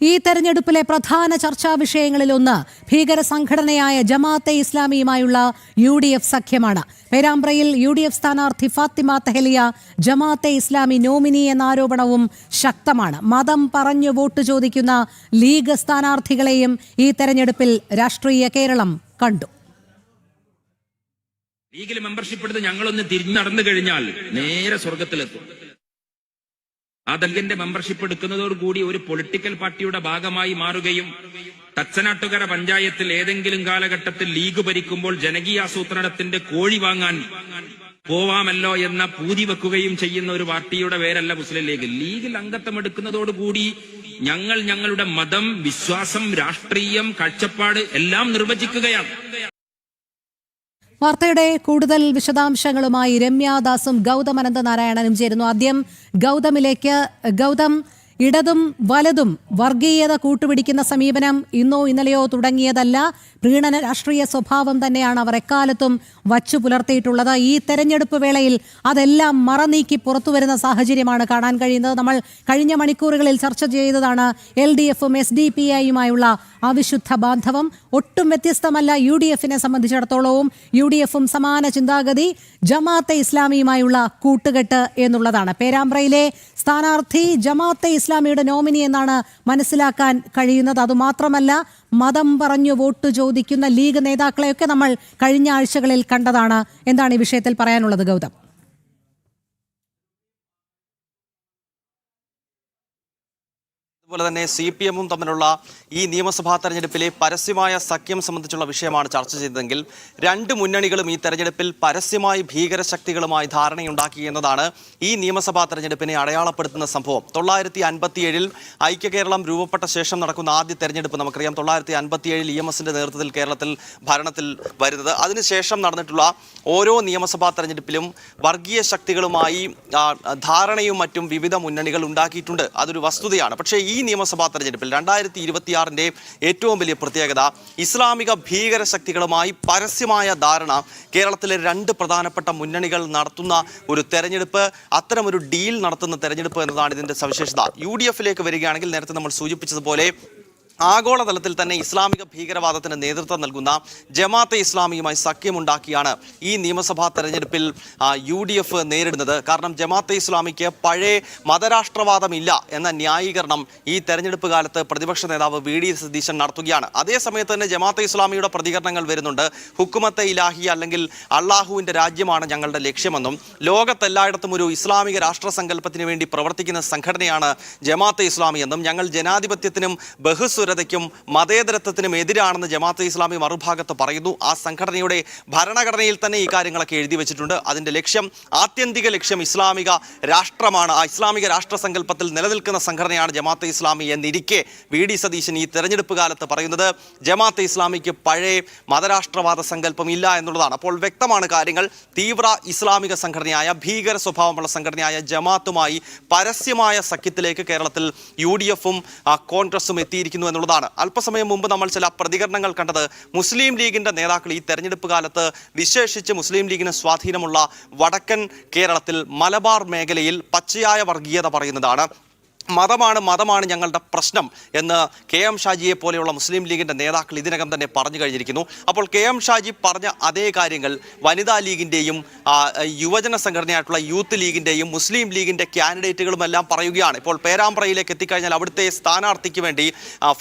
ഈ തെരഞ്ഞെടുപ്പിലെ പ്രധാന ചർച്ചാ വിഷയങ്ങളിലൊന്ന് ഭീകര സംഘടനയായ ജമാഅത്തെ ഇസ്ലാമിയുമായുള്ള UDF സഖ്യമാണ്. പേരാമ്പ്രയിൽ UDF സ്ഥാനാർത്ഥി ഫാത്തിമ തെഹലിയ ജമാഅത്തെ ഇസ്ലാമി നോമിനി എന്ന ആരോപണവും ശക്തമാണ്. മതം പറഞ്ഞു വോട്ട് ചോദിക്കുന്ന ലീഗ് സ്ഥാനാർത്ഥികളെയും ഈ തെരഞ്ഞെടുപ്പിൽ രാഷ്ട്രീയ കേരളം കണ്ടു. ലീഗിൽ മെമ്പർഷിപ്പ് എടുത്ത് ഞങ്ങളൊന്ന് തിരിഞ്ഞു നടന്നു കഴിഞ്ഞാൽ നേരെ സ്വർഗത്തിലെത്തും. ആ ദളിന്റെ മെമ്പർഷിപ്പ് എടുക്കുന്നതോടുകൂടി ഒരു പൊളിറ്റിക്കൽ പാർട്ടിയുടെ ഭാഗമായി മാറുകയും തച്ചനാട്ടുകര പഞ്ചായത്തിൽ ഏതെങ്കിലും കാലഘട്ടത്തിൽ ലീഗ് ഭരിക്കുമ്പോൾ ജനകീയാസൂത്രണത്തിന്റെ കോഴി വാങ്ങാൻ പോവാമല്ലോ എന്ന പൂതി വെക്കുകയും ചെയ്യുന്ന ഒരു പാർട്ടിയുടെ പേരല്ല മുസ്ലിം ലീഗ്. ലീഗിൽ അംഗത്വം എടുക്കുന്നതോടുകൂടി ഞങ്ങൾ ഞങ്ങളുടെ മതം, വിശ്വാസം, രാഷ്ട്രീയം, കാഴ്ചപ്പാട് എല്ലാം നിർവചിക്കുകയാണ്. വാർത്തയുടെ കൂടുതൽ വിശദാംശങ്ങളുമായി രമ്യാദാസും ഗൗതം അനന്തനാരായണനും ചേരുന്നു. ആദ്യം ഗൗതമിലേക്ക്. ഗൗതം, ഇടതും വലതും വർഗീയത കൂട്ടുപിടിക്കുന്ന സമീപനം ഇന്നോ ഇന്നലെയോ തുടങ്ങിയതല്ല. പ്രീണന രാഷ്ട്രീയ സ്വഭാവം തന്നെയാണ് അവർ എക്കാലത്തും വച്ചു പുലർത്തിയിട്ടുള്ളത്. ഈ തെരഞ്ഞെടുപ്പ് വേളയിൽ അതെല്ലാം മറനീക്കി പുറത്തുവരുന്ന സാഹചര്യമാണ് കാണാൻ കഴിയുന്നത്. നമ്മൾ കഴിഞ്ഞ മണിക്കൂറുകളിൽ ചർച്ച ചെയ്തതാണ് LDFും SDPIയുമായുള്ള അവിശുദ്ധ ബാന്ധവം. ഒട്ടും വ്യത്യസ്തമല്ല UDFിനെ സംബന്ധിച്ചിടത്തോളവും. UDFും സമാന ചിന്താഗതി, ജമാഅത്തെ ഇസ്ലാമിയുമായുള്ള കൂട്ടുകെട്ട് എന്നുള്ളതാണ്. പേരാമ്പ്രയിലെ സ്ഥാനാർത്ഥി ജമാഅത്തെ ഇസ്ലാമിയുടെ നോമിനി എന്നാണ് മനസ്സിലാക്കാൻ കഴിയുന്നത്. അതുമാത്രമല്ല, മതം പറഞ്ഞു വോട്ട് ചോദിക്കുന്ന ലീഗ് നേതാക്കളെയൊക്കെ നമ്മൾ കഴിഞ്ഞ ആഴ്ചകളിൽ കണ്ടതാണ്. എന്താണ് ഈ വിഷയത്തിൽ പറയാനുള്ളത് ഗൗതം? അതുപോലെ തന്നെ CPMും തമ്മിലുള്ള ഈ നിയമസഭാ തെരഞ്ഞെടുപ്പിലെ പരസ്യമായ സഖ്യം സംബന്ധിച്ചുള്ള വിഷയമാണ് ചർച്ച ചെയ്തതെങ്കിൽ രണ്ട് മുന്നണികളും ഈ തെരഞ്ഞെടുപ്പിൽ പരസ്യമായി ഭീകരശക്തികളുമായി ധാരണയുണ്ടാക്കി എന്നതാണ് ഈ നിയമസഭാ തെരഞ്ഞെടുപ്പിനെ അടയാളപ്പെടുത്തുന്ന സംഭവം. 1957 ഐക്യകേരളം രൂപപ്പെട്ട ശേഷം നടക്കുന്ന ആദ്യ തെരഞ്ഞെടുപ്പ് നമുക്കറിയാം. 1957 EMSന്റെ നേതൃത്വത്തിൽ കേരളത്തിൽ ഭരണത്തിൽ വരുന്നത്. അതിനുശേഷം നടന്നിട്ടുള്ള ഓരോ നിയമസഭാ തെരഞ്ഞെടുപ്പിലും വർഗീയ ശക്തികളുമായി ധാരണയും മറ്റും വിവിധ മുന്നണികൾ ഉണ്ടാക്കിയിട്ടുണ്ട്. അതൊരു വസ്തുതയാണ്. പക്ഷേ ഈ നിയമസഭാ തെരഞ്ഞെടുപ്പിൽ 2026ന്റെ ഏറ്റവും വലിയ പ്രത്യേകത ഇസ്ലാമിക ഭീകര ശക്തികളുമായി പരസ്യമായ ധാരണ കേരളത്തിലെ രണ്ട് പ്രധാനപ്പെട്ട മുന്നണികൾ നടത്തുന്ന ഒരു തെരഞ്ഞെടുപ്പ്, അത്തരമൊരു ഡീൽ നടത്തുന്ന തെരഞ്ഞെടുപ്പ് എന്നതാണ് ഇതിന്റെ സവിശേഷത. UDFിലേക്ക് വരികയാണെങ്കിൽ നേരത്തെ നമ്മൾ സൂചിപ്പിച്ചതുപോലെ ആഗോളതലത്തിൽ തന്നെ ഇസ്ലാമിക ഭീകരവാദത്തിന് നേതൃത്വം നൽകുന്ന ജമാഅത്തെ ഇസ്ലാമിയുമായി സഖ്യമുണ്ടാക്കിയാണ് ഈ നിയമസഭാ തെരഞ്ഞെടുപ്പിൽ UDF നേരിടുന്നത്. കാരണം ജമാഅത്തെ ഇസ്ലാമിക്ക് പഴയ മതരാഷ്ട്രവാദമില്ല എന്ന ന്യായീകരണം ഈ തെരഞ്ഞെടുപ്പ് കാലത്ത് പ്രതിപക്ഷ നേതാവ് VD സതീശൻ നടത്തുകയാണ്. അതേസമയത്ത് തന്നെ ജമാഅത്തെ ഇസ്ലാമിയുടെ പ്രതികരണങ്ങൾ വരുന്നുണ്ട്. ഹുക്കുമത്തെ ഇലാഹി അല്ലെങ്കിൽ അള്ളാഹുവിൻ്റെ രാജ്യമാണ് ഞങ്ങളുടെ ലക്ഷ്യമെന്നും ലോകത്തെല്ലായിടത്തും ഒരു ഇസ്ലാമിക രാഷ്ട്രസങ്കല്പത്തിന് വേണ്ടി പ്രവർത്തിക്കുന്ന സംഘടനയാണ് ജമാഅത്തെ ഇസ്ലാമി എന്നും ഞങ്ങൾ ജനാധിപത്യത്തിനും ബഹുസ്വരതയ്ക്കും മതേതരത്വത്തിനും എതിരാണെന്ന് ജമാഅത്തെ ഇസ്ലാമി മറുഭാഗത്ത് പറയുന്നു. ആ സംഘടനയുടെ ഭരണഘടനയിൽ തന്നെ ഈ കാര്യങ്ങളൊക്കെ എഴുതി വെച്ചിട്ടുണ്ട്. അതിൻ്റെ ലക്ഷ്യം, ആത്യന്തിക ലക്ഷ്യം ഇസ്ലാമിക രാഷ്ട്രമാണ്. ആ ഇസ്ലാമിക രാഷ്ട്രസങ്കല്പത്തിൽ നിലനിൽക്കുന്ന സംഘടനയാണ് ജമാഅത്തെ ഇസ്ലാമി എന്നിരിക്കെ VD സതീശൻ ഈ തെരഞ്ഞെടുപ്പ് കാലത്ത് പറയുന്നത് ജമാഅത്തെ ഇസ്ലാമിക്ക് പഴയ മതരാഷ്ട്രവാദ സങ്കല്പം ഇല്ല എന്നുള്ളതാണ്. അപ്പോൾ വ്യക്തമാണ് കാര്യങ്ങൾ. തീവ്ര ഇസ്ലാമിക സംഘടനയായ, ഭീകര സ്വഭാവമുള്ള സംഘടനയായ ജമാഅത്തുമായി പരസ്യമായ സഖ്യത്തിലേക്ക് കേരളത്തിൽ UDFും കോൺഗ്രസും എത്തിയിരിക്കുന്നു എന്നുള്ളതാണ്. അല്പസമയം മുമ്പ് നമ്മൾ ചില പ്രതികരണങ്ങൾ കണ്ടത് മുസ്ലിം ലീഗിന്റെ നേതാക്കൾ ഈ തെരഞ്ഞെടുപ്പ് കാലത്ത് വിശേഷിച്ച് മുസ്ലിം ലീഗിന് സ്വാധീനമുള്ള വടക്കൻ കേരളത്തിൽ മലബാർ മേഖലയിൽ പച്ചയായ വർഗീയത പറയുന്നതാണ്. മതമാണ് ഞങ്ങളുടെ പ്രശ്നം എന്ന് KM ഷാജിയെ പോലെയുള്ള മുസ്ലിം ലീഗിൻ്റെ നേതാക്കൾ ഇതിനകം തന്നെ പറഞ്ഞു കഴിഞ്ഞിരിക്കുന്നു. അപ്പോൾ KM ഷാജി പറഞ്ഞ അതേ കാര്യങ്ങൾ വനിതാ ലീഗിൻ്റെയും യുവജന സംഘടനയായിട്ടുള്ള യൂത്ത് ലീഗിൻ്റെയും മുസ്ലിം ലീഗിൻ്റെ കാൻഡിഡേറ്റുകളുമെല്ലാം പറയുകയാണ്. ഇപ്പോൾ പേരാമ്പ്രയിലേക്ക് എത്തിക്കഴിഞ്ഞാൽ അവിടുത്തെ സ്ഥാനാർത്ഥിക്ക് വേണ്ടി,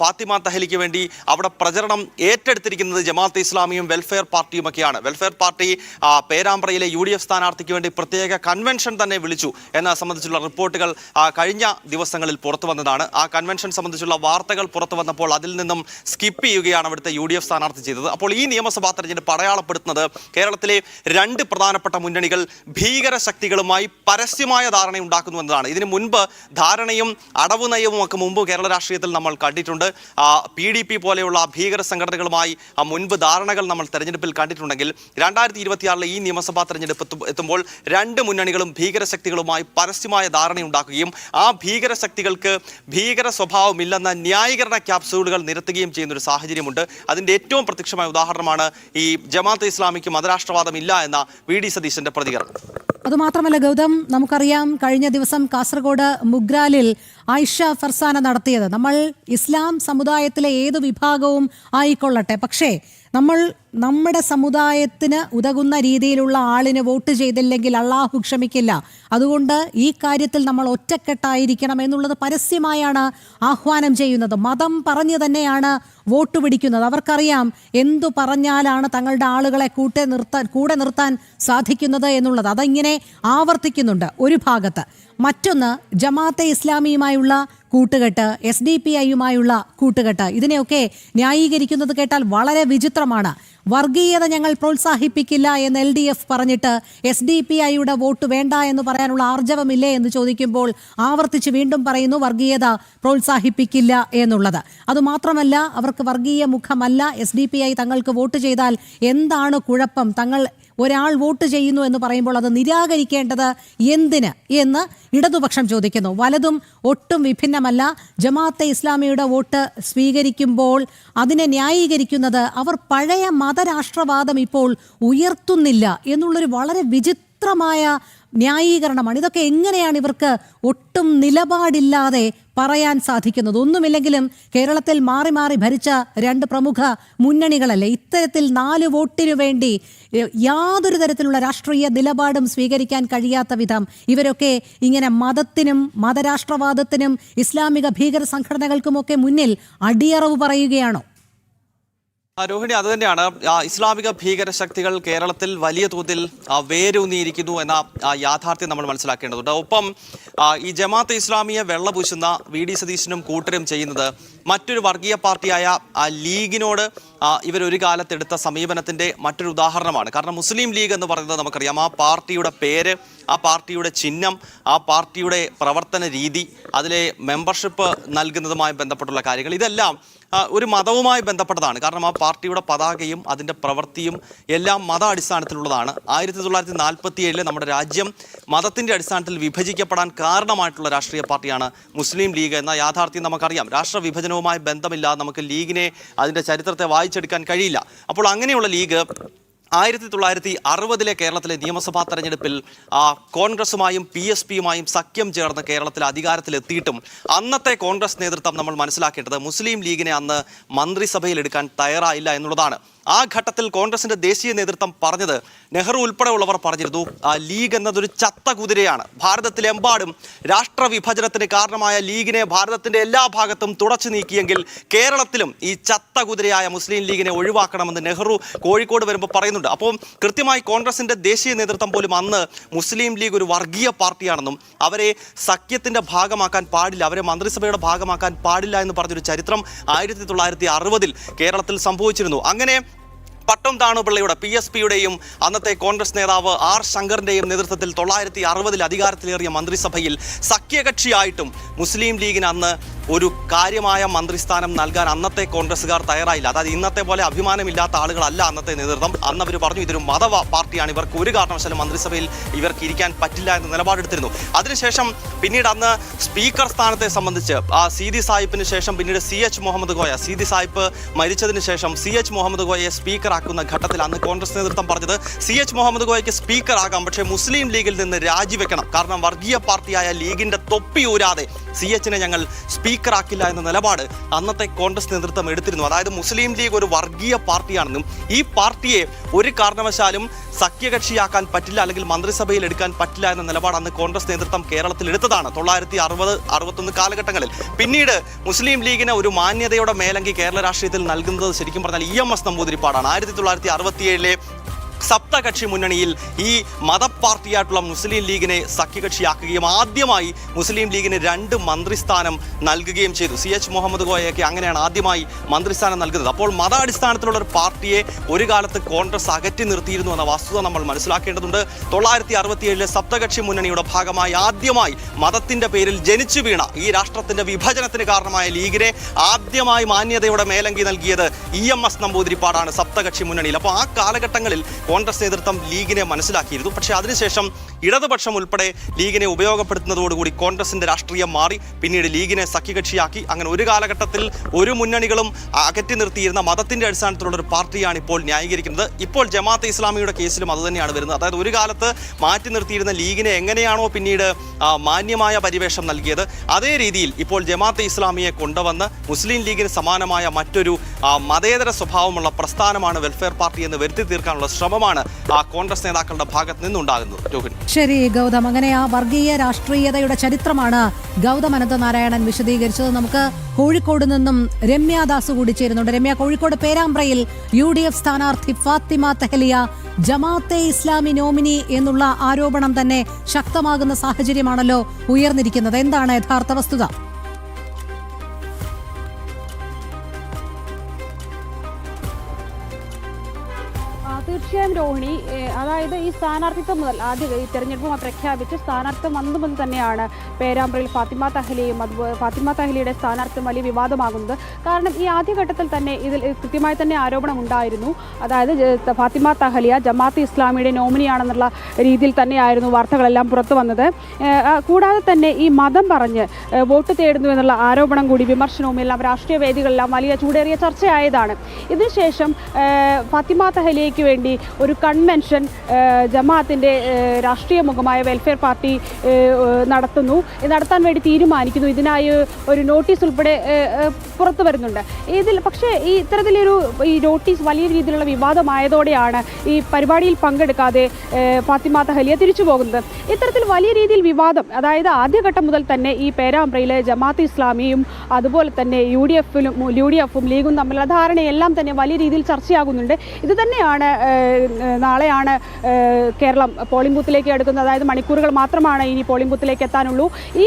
ഫാത്തിമ തെഹലിക്ക് വേണ്ടി അവിടെ പ്രചരണം ഏറ്റെടുത്തിരിക്കുന്നത് ജമാഅത്തെ ഇസ്ലാമിയും വെൽഫെയർ പാർട്ടിയുമൊക്കെയാണ്. വെൽഫെയർ പാർട്ടി പേരാമ്പ്രയിലെ UDF സ്ഥാനാർത്ഥിക്ക് വേണ്ടി പ്രത്യേക കൺവെൻഷൻ തന്നെ വിളിച്ചു എന്ന സംബന്ധിച്ചുള്ള റിപ്പോർട്ടുകൾ കഴിഞ്ഞ ദിവസങ്ങളിൽ പുറത്തു വന്നതാണ്. ആ കൺവെൻഷൻ സംബന്ധിച്ചുള്ള വാർത്തകൾ പുറത്തു വന്നപ്പോൾ അതിൽ നിന്നും സ്കിപ്പ് ചെയ്യുകയാണ് അവിടുത്തെ UDF സ്ഥാനാർത്ഥി ചെയ്തത്. അപ്പോൾ ഈ നിയമസഭാ തെരഞ്ഞെടുപ്പ് അടയാളപ്പെടുത്തുന്നത് കേരളത്തിലെ രണ്ട് പ്രധാനപ്പെട്ട മുന്നണികൾ ഭീകര ശക്തികളുമായി പരസ്യമായ ധാരണയുണ്ടാക്കുന്നു എന്നതാണ്. ഇതിനു മുൻപ് ധാരണയും അടവ് നയവും ഒക്കെ മുമ്പ് കേരള രാഷ്ട്രീയത്തിൽ നമ്മൾ കണ്ടിട്ടുണ്ട്. PDP പോലെയുള്ള ഭീകര സംഘടനകളുമായി മുൻപ് ധാരണകൾ നമ്മൾ തെരഞ്ഞെടുപ്പിൽ കണ്ടിട്ടുണ്ടെങ്കിൽ 2026 ഈ നിയമസഭാ തെരഞ്ഞെടുപ്പ് എത്തുമ്പോൾ രണ്ട് മുന്നണികളും ഭീകര ശക്തികളുമായി പരസ്യമായ ധാരണയുണ്ടാക്കുകയും ആ ഭീകര ശക്തികൾക്ക് ഭീകര സ്വഭാവമില്ലെന്ന ന്യായീകരണ ക്യാപ്സ്യൂളുകൾ നിരത്തുകയും ചെയ്യുന്ന ഒരു സാഹചര്യമുണ്ട്. അതിൻ്റെ ഏറ്റവും പ്രത്യക്ഷമായ ഉദാഹരണമാണ് ഈ ജമാഅത്തെ ഇസ്ലാമിക്ക് മതരാഷ്ട്രവാദമില്ല എന്ന VD സതീശന്റെ പ്രതികരണം. അതുമാത്രമല്ല ഗൗതം, നമുക്കറിയാം കഴിഞ്ഞ ദിവസം കാസർഗോഡ് മുഗ്രാലിൽ ആയിഷ ഫർസാന നടത്തിയത്, നമ്മൾ ഇസ്ലാം സമുദായത്തിലെ ഏതു വിഭാഗവും ആയിക്കൊള്ളട്ടെ, പക്ഷേ നമ്മൾ നമ്മുടെ സമുദായത്തിന് ഉതകുന്ന രീതിയിലുള്ള ആളിന് വോട്ട് ചെയ്തില്ലെങ്കിൽ അള്ളാഹു ക്ഷമിക്കില്ല, അതുകൊണ്ട് ഈ കാര്യത്തിൽ നമ്മൾ ഒറ്റക്കെട്ടായിരിക്കണം എന്നുള്ളത് പരസ്യമായാണ് ആഹ്വാനം ചെയ്യുന്നത്. മതം പറഞ്ഞു തന്നെയാണ് വോട്ട് പിടിക്കുന്നത്. അവർക്കറിയാം എന്തു പറഞ്ഞാലാണ് തങ്ങളുടെ ആളുകളെ കൂടെ നിർത്താൻ സാധിക്കുന്നത് എന്നുള്ളത്. അതിങ്ങനെ ആവർത്തിക്കുന്നുണ്ട് ഒരു ഭാഗത്ത്. മറ്റൊന്ന് ജമാഅത്തെ ഇസ്ലാമിയുമായുള്ള കൂട്ടുകെട്ട്, SDPIയുമായുള്ള കൂട്ടുകെട്ട്, ഇതിനെയൊക്കെ ന്യായീകരിക്കുന്നത് കേട്ടാൽ വളരെ വിചിത്രമാണ്. വർഗീയത ഞങ്ങൾ പ്രോത്സാഹിപ്പിക്കില്ല എന്ന് LDF പറഞ്ഞിട്ട് SDPIയുടെ വോട്ട് വേണ്ട എന്ന് പറയാനുള്ള ആർജവമില്ലേ എന്ന് ചോദിക്കുമ്പോൾ ആവർത്തിച്ച് വീണ്ടും പറയുന്നു വർഗീയത പ്രോത്സാഹിപ്പിക്കില്ല എന്നുള്ളത്. അതുമാത്രമല്ല, അവർക്ക് വർഗീയ മുഖമല്ല. SDPI തങ്ങൾക്ക് വോട്ട് ചെയ്താൽ എന്താണ് കുഴപ്പം? തങ്ങൾ ഒരാൾ വോട്ട് ചെയ്യുന്നു എന്ന് പറയുമ്പോൾ അത് നിരാകരിക്കേണ്ടത് എന്തിന് എന്ന് ഇടതുപക്ഷം ചോദിക്കുന്നു. വലതും ഒട്ടും വിഭിന്നമല്ല. ജമാഅത്തെ ഇസ്ലാമിയുടെ വോട്ട് സ്വീകരിക്കുമ്പോൾ അതിനെ ന്യായീകരിക്കുന്നത് അവർ പഴയ മതരാഷ്ട്രവാദം ഇപ്പോൾ ഉയർത്തുന്നില്ല എന്നുള്ളൊരു വളരെ വിചിത്രമായ ന്യായീകരണമാണ്. ഇതൊക്കെ എങ്ങനെയാണ് ഇവർക്ക് ഒട്ടും നിലപാടില്ലാതെ പറയാൻ സാധിക്കുന്നത്? ഒന്നുമില്ലെങ്കിലും കേരളത്തിൽ മാറി മാറി ഭരിച്ച രണ്ട് പ്രമുഖ മുന്നണികളല്ലേ, ഇത്തരത്തിൽ 4 വോട്ടിനു വേണ്ടി യാതൊരു തരത്തിലുള്ള രാഷ്ട്രീയ നിലപാടും സ്വീകരിക്കാൻ കഴിയാത്ത വിധം ഇവരൊക്കെ ഇങ്ങനെ മതത്തിനും മതരാഷ്ട്രവാദത്തിനും ഇസ്ലാമിക ഭീകര സംഘടനകൾക്കുമൊക്കെ മുന്നിൽ അടിയറവ് പറയുകയാണോ? രോഹിണി, അത് തന്നെയാണ്. ഇസ്ലാമിക ഭീകര ശക്തികൾ കേരളത്തിൽ വലിയ തോതിൽ വേരൂന്നിയിരിക്കുന്നു എന്ന യാഥാർത്ഥ്യം നമ്മൾ മനസ്സിലാക്കേണ്ടതുണ്ട്. ഒപ്പം ഈ ജമാഅത്തെ ഇസ്ലാമിയെ വെള്ളപൂശുന്ന VD സതീശനും കൂട്ടരും ചെയ്യുന്നത് മറ്റൊരു വർഗീയ പാർട്ടിയായ ലീഗിനോട് ഇവരൊരു കാലത്തെടുത്ത സമീപനത്തിന്റെ മറ്റൊരു ഉദാഹരണമാണ്. കാരണം മുസ്ലിം ലീഗ് എന്ന് പറയുന്നത് നമുക്കറിയാം, ആ പാർട്ടിയുടെ പേര്, ആ പാർട്ടിയുടെ ചിഹ്നം, ആ പാർട്ടിയുടെ പ്രവർത്തന രീതി, അതിലെ മെമ്പർഷിപ്പ് നൽകുന്നതുമായി ബന്ധപ്പെട്ടുള്ള കാര്യങ്ങൾ, ഇതെല്ലാം ഒരു മതവുമായി ബന്ധപ്പെട്ടതാണ്. കാരണം ആ പാർട്ടിയുടെ പതാകയും അതിൻ്റെ പ്രവൃത്തിയും എല്ലാം മത അടിസ്ഥാനത്തിലുള്ളതാണ്. 1947 നമ്മുടെ രാജ്യം മതത്തിൻ്റെ അടിസ്ഥാനത്തിൽ വിഭജിക്കപ്പെടാൻ കാരണമായിട്ടുള്ള രാഷ്ട്രീയ പാർട്ടിയാണ് മുസ്ലിം ലീഗ് എന്ന യാഥാർത്ഥ്യം നമുക്കറിയാം. രാഷ്ട്ര വിഭജനവുമായി ബന്ധമില്ലാതെ നമുക്ക് ലീഗിനെ അതിൻ്റെ ചരിത്രത്തെ വായിച്ചെടുക്കാൻ കഴിയില്ല. അപ്പോൾ അങ്ങനെയുള്ള ലീഗ് 1960 കേരളത്തിലെ നിയമസഭാ തെരഞ്ഞെടുപ്പിൽ കോൺഗ്രസുമായും PSPയുമായും സഖ്യം ചേർന്ന് കേരളത്തിൽ അധികാരത്തിലെത്തിയിട്ടും അന്നത്തെ കോൺഗ്രസ് നേതൃത്വം നമ്മൾ മനസ്സിലാക്കേണ്ടത് മുസ്ലിം ലീഗിനെ അന്ന് മന്ത്രിസഭയിൽ എടുക്കാൻ തയ്യാറായില്ല എന്നുള്ളതാണ്. ആ ഘട്ടത്തിൽ കോൺഗ്രസിന്റെ ദേശീയ നേതൃത്വം പറഞ്ഞത്, നെഹ്റു ഉൾപ്പെടെയുള്ളവർ പറഞ്ഞിരുന്നു, ലീഗ് എന്നതൊരു ചത്ത കുതിരയാണ്. ഭാരതത്തിലെമ്പാടും രാഷ്ട്ര വിഭജനത്തിന് കാരണമായ ലീഗിനെ ഭാരതത്തിന്റെ എല്ലാ ഭാഗത്തും തുടച്ചു നീക്കിയെങ്കിൽ കേരളത്തിലും ഈ ചത്ത കുതിരയായ മുസ്ലിം ലീഗിനെ ഒഴിവാക്കണമെന്ന് നെഹ്റു കോഴിക്കോട് വരുമ്പോൾ പറയുന്നുണ്ട്. അപ്പോൾ കൃത്യമായി കോൺഗ്രസിന്റെ ദേശീയ നേതൃത്വം പോലും അന്ന് മുസ്ലിം ലീഗ് ഒരു വർഗീയ പാർട്ടിയാണെന്നും അവരെ സഖ്യത്തിന്റെ ഭാഗമാക്കാൻ പാടില്ല, അവരെ മന്ത്രിസഭയുടെ ഭാഗമാക്കാൻ പാടില്ല എന്ന് പറഞ്ഞൊരു ചരിത്രം 1960 കേരളത്തിൽ സംഭവിച്ചിരുന്നു. അങ്ങനെ പട്ടം താണുപിള്ളയുടെ PSPയുടെയും അന്നത്തെ കോൺഗ്രസ് നേതാവ് R ശങ്കറിന്റെയും നേതൃത്വത്തിൽ 1960 അധികാരത്തിലേറിയ മന്ത്രിസഭയിൽ സഖ്യകക്ഷിയായിട്ടും മുസ്ലിം ലീഗിന് അന്ന് ഒരു കാര്യമായ മന്ത്രിസ്ഥാനം നൽകാൻ അന്നത്തെ കോൺഗ്രസ്സുകാർ തയ്യാറായില്ല. അതായത് ഇന്നത്തെ പോലെ അഭിമാനമില്ലാത്ത ആളുകളല്ല അന്നത്തെ നേതൃത്വം. അന്ന് അവർ പറഞ്ഞു ഇതൊരു മത പാർട്ടിയാണ്, ഇവർക്ക് ഒരു കാരണവശാലും മന്ത്രിസഭയിൽ ഇവർക്ക് ഇരിക്കാൻ പറ്റില്ല എന്ന് നിലപാടെടുത്തിരുന്നു. അതിനുശേഷം പിന്നീട് അന്ന് സ്പീക്കർ സ്ഥാനത്തെ സംബന്ധിച്ച് സീതി സാഹിബിന് ശേഷം പിന്നീട് CH മുഹമ്മദ് കോയ, സീതി സാഹിബ് മരിച്ചതിന് ശേഷം CH മുഹമ്മദ് കോയയെ സ്പീക്കർ ആക്കുന്ന ഘട്ടത്തിൽ അന്ന് കോൺഗ്രസ് നേതൃത്വം പറഞ്ഞത് CH മുഹമ്മദ് കോയയ്ക്ക് സ്പീക്കർ ആകാം, പക്ഷേ മുസ്ലിം ലീഗിൽ നിന്ന് രാജിവെക്കണം, കാരണം വർഗീയ പാർട്ടിയായ ലീഗിന്റെ തൊപ്പി ഊരാതെ CHനെ ഞങ്ങൾ സ്പീക്കർ ആക്കില്ല എന്ന നിലപാട് അന്നത്തെ കോൺഗ്രസ് നേതൃത്വം എടുത്തിരുന്നു. അതായത് മുസ്ലിം ലീഗ് ഒരു വർഗീയ പാർട്ടിയാണെന്നും ഈ പാർട്ടിയെ ഒരു കാരണവശാലും സഖ്യകക്ഷിയാക്കാൻ പറ്റില്ല, അല്ലെങ്കിൽ മന്ത്രിസഭയിൽ എടുക്കാൻ പറ്റില്ല എന്ന നിലപാട് അന്ന് കോൺഗ്രസ് നേതൃത്വം കേരളത്തിൽ എടുത്തതാണ് 1960-61 കാലഘട്ടങ്ങളിൽ. പിന്നീട് മുസ്ലിം ലീഗിന് ഒരു മാന്യതയുടെ മേലങ്കി കേരള രാഷ്ട്രീയത്തിൽ നൽകുന്നത് ശരിക്കും പറഞ്ഞാൽ EMS നമ്പൂതിരിപ്പാടാണ്. 1967 സപ്തകക്ഷി മുന്നണിയിൽ ഈ മതപാർട്ടിയായിട്ടുള്ള മുസ്ലിം ലീഗിനെ സഖ്യകക്ഷിയാക്കുകയും ആദ്യമായി മുസ്ലിം ലീഗിന് 2 മന്ത്രിസ്ഥാനം നൽകുകയും ചെയ്തു. CH മുഹമ്മദ് കോയയൊക്കെ അങ്ങനെയാണ് ആദ്യമായി മന്ത്രിസ്ഥാനം നൽകുന്നത്. അപ്പോൾ മതാടിസ്ഥാനത്തിലുള്ള ഒരു പാർട്ടിയെ ഒരു കാലത്ത് കോൺഗ്രസ് അകറ്റി നിർത്തിയിരുന്നു എന്ന വസ്തുത നമ്മൾ മനസ്സിലാക്കേണ്ടതുണ്ട്. 1967 സപ്തകക്ഷി മുന്നണിയുടെ ഭാഗമായി ആദ്യമായി മതത്തിന്റെ പേരിൽ ജനിച്ചു വീണ ഈ രാഷ്ട്രത്തിന്റെ വിഭജനത്തിന് കാരണമായ ലീഗിനെ ആദ്യമായി മാന്യതയുടെ മേലങ്കി നൽകിയത് EMS നമ്പൂതിരിപ്പാടാണ് സപ്തകക്ഷി മുന്നണിയിൽ. അപ്പോൾ ആ കാലഘട്ടങ്ങളിൽ കോൺഗ്രസ് നേതൃത്വം ലീഗിനെ മനസ്സിലാക്കിയിരുന്നു. പക്ഷേ അതിനുശേഷം ഇടതുപക്ഷം ഉൾപ്പെടെ ലീഗിനെ ഉപയോഗപ്പെടുത്തുന്നതോടുകൂടി കോൺഗ്രസിന്റെ രാഷ്ട്രീയം മാറി. പിന്നീട് ലീഗിനെ സഖ്യകക്ഷിയാക്കി. അങ്ങനെ ഒരു കാലഘട്ടത്തിൽ ഒരു മുന്നണികളും അകറ്റി നിർത്തിയിരുന്ന മതത്തിന്റെ അടിസ്ഥാനത്തിലുള്ള ഒരു പാർട്ടിയാണ് ഇപ്പോൾ ന്യായീകരിക്കുന്നത്. ഇപ്പോൾ ജമാഅത്തെ ഇസ്ലാമിയുടെ കേസിലും അതുതന്നെയാണ് വരുന്നത്. അതായത് ഒരു കാലത്ത് മാറ്റി നിർത്തിയിരുന്ന ലീഗിനെ എങ്ങനെയാണോ പിന്നീട് മാന്യമായ പരിവേഷം നൽകിയത്, അതേ രീതിയിൽ ഇപ്പോൾ ജമാഅത്തെ ഇസ്ലാമിയെ കൊണ്ടുവന്ന് മുസ്ലിം ലീഗിന് സമാനമായ മറ്റൊരു മതേതര സ്വഭാവമുള്ള പ്രസ്ഥാനമാണ് വെൽഫെയർ പാർട്ടി എന്ന് വരുത്തി തീർക്കാനുള്ള ശ്രമമാണ് കോൺഗ്രസ് നേതാക്കളുടെ ഭാഗത്ത് നിന്നുണ്ടാകുന്നത്. രോഹിണി. ശരി ഗൗതം, അങ്ങനെ ആ വർഗീയ രാഷ്ട്രീയതയുടെ ചരിത്രമാണ് ഗൗതം അനന്തനാരായണൻ വിശദീകരിച്ചത്. നമുക്ക് കോഴിക്കോട് നിന്നും രമ്യാദാസ് കൂടി ചേരുന്നുണ്ട്. രമ്യ, കോഴിക്കോട് പേരാമ്പ്രയിൽ UDF സ്ഥാനാർത്ഥി ഫാത്തിമ തഹലിയ ജമാഅത്തെ ഇസ്ലാമി നോമിനി എന്നുള്ള ആരോപണം തന്നെ ശക്തമാകുന്ന സാഹചര്യമാണല്ലോ ഉയർന്നിരിക്കുന്നത്. എന്താണ് യഥാർത്ഥ വസ്തുത? തീർച്ചയായും രോഹിണി, അതായത് ഈ സ്ഥാനാർത്ഥിത്വം മുതൽ ഈ തെരഞ്ഞെടുപ്പ് പ്രഖ്യാപിച്ച് സ്ഥാനാർത്ഥിത്വം വന്നു മുതൽ തന്നെയാണ് പേരാമ്പ്രയിൽ ഫാത്തിമ തഹലിയും അതുപോലെ ഫാത്തിമ തഹലിയുടെ സ്ഥാനാർത്ഥിത്വം വലിയ വിവാദമാകുന്നത്. കാരണം ഈ ആദ്യഘട്ടത്തിൽ തന്നെ ഇതിൽ കൃത്യമായി തന്നെ ആരോപണം ഉണ്ടായിരുന്നു. അതായത് ഫാത്തിമ തഹലിയ ജമാഅത്തെ ഇസ്ലാമിയുടെ നോമിനിയാണെന്നുള്ള രീതിയിൽ തന്നെയായിരുന്നു വാർത്തകളെല്ലാം പുറത്തു വന്നത്. കൂടാതെ തന്നെ ഈ മതം പറഞ്ഞ് വോട്ട് തേടുന്നു എന്നുള്ള ആരോപണം കൂടി വിമർശനവും എല്ലാം രാഷ്ട്രീയ വേദികളെല്ലാം വലിയ ചൂടേറിയ ചർച്ചയായതാണ്. ഇതിനുശേഷം ഫാത്തിമ തഹലിയയ്ക്ക് വേണ്ടി ഒരു കൺവെൻഷൻ ജമാഅത്തിന്റെ രാഷ്ട്രീയ മുഖമായ വെൽഫെയർ പാർട്ടി നടത്താൻ വേണ്ടി തീരുമാനിക്കുന്നു. ഇതിനായി ഒരു നോട്ടീസ് ഉൾപ്പെടെ പുറത്തു വരുന്നുണ്ട്. പക്ഷേ ഇത്തരത്തിലൊരു നോട്ടീസ് വലിയ രീതിയിലുള്ള വിവാദമായതോടെയാണ് ഈ പരിപാടിയിൽ പങ്കെടുക്കാതെ ഫാത്തിമ തഹലിയ തിരിച്ചു പോകുന്നത്. ഇത്തരത്തിൽ വലിയ രീതിയിൽ വിവാദം, അതായത് ആദ്യഘട്ടം മുതൽ തന്നെ ഈ പേരാമ്പ്രയിലെ ജമാഅത്തെ ഇസ്ലാമിയും അതുപോലെ തന്നെ UDFും ലീഗും തമ്മിലുള്ള ധാരണയെല്ലാം തന്നെ വലിയ രീതിയിൽ ചർച്ചയാകുന്നുണ്ട്. ഇത് തന്നെയാണ് നാളെയാണ് കേരളം പോളിംഗ് ബൂത്തിലേക്ക് എടുക്കുന്നത്. അതായത് മണിക്കൂറുകൾ മാത്രമാണ് ഇനി പോളിംഗ് ബൂത്തിലേക്ക് എത്താനുള്ളൂ. ഈ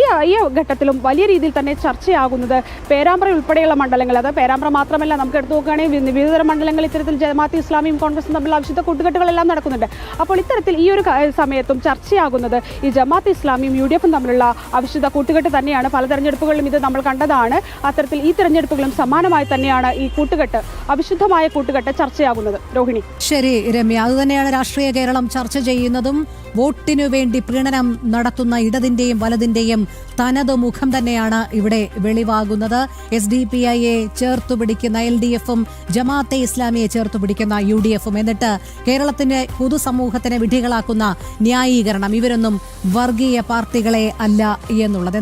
ഘട്ടത്തിലും വലിയ രീതിയിൽ തന്നെ ചർച്ചയാകുന്നത് പേരാമ്പ്ര ഉൾപ്പെടെയുള്ള മണ്ഡലങ്ങൾ, അത് പേരാമ്പ്ര മാത്രമല്ല, നമുക്ക് എടുത്തു നോക്കുകയാണെങ്കിൽ വിവിധതരം മണ്ഡലങ്ങൾ ഇത്തരത്തിൽ ജമാഅത്തെ ഇസ്ലാമിയും കോൺഗ്രസും തമ്മിലുള്ള അവിശുദ്ധ കൂട്ടുകെട്ടുകളെല്ലാം നടക്കുന്നുണ്ട്. അപ്പോൾ ഇത്തരത്തിൽ ഈ ഒരു സമയത്തും ചർച്ചയാകുന്നത് ഈ ജമാഅത്തെ ഇസ്ലാമിയും UDFും തമ്മിലുള്ള അവിശുദ്ധ കൂട്ടുകെട്ട് തന്നെയാണ്. പല തെരഞ്ഞെടുപ്പുകളിലും ഇത് നമ്മൾ കണ്ടതാണ്. അത്തരത്തിൽ ഈ തെരഞ്ഞെടുപ്പുകളും സമാനമായി തന്നെയാണ് ഈ കൂട്ടുകെട്ട്, അവിശുദ്ധമായ കൂട്ടുകെട്ട് ചർച്ചയാകുന്നത്. രോഹിണി. ശരി രമ്യ, അതുതന്നെയാണ് രാഷ്ട്രീയ കേരളം ചർച്ച ചെയ്യുന്നതും. വോട്ടിനു വേണ്ടി പ്രീണനം നടത്തുന്ന ഇടതിന്റെയും വലതിന്റെയും തനത് മുഖം തന്നെയാണ് ഇവിടെ വെളിവാകുന്നത്. SDPIയെ ചേർത്തുപിടിക്കുന്ന LDFും ജമാഅത്തെ ഇസ്ലാമിയെ ചേർത്തുപിടിക്കുന്ന UDFും, എന്നിട്ട് കേരളത്തിന്റെ പൊതുസമൂഹത്തിനെ വിഡ്ഢികളാക്കുന്ന ന്യായീകരണം, ഇവരൊന്നും വർഗീയ പാർട്ടികളെ അല്ല എന്നുള്ളത്.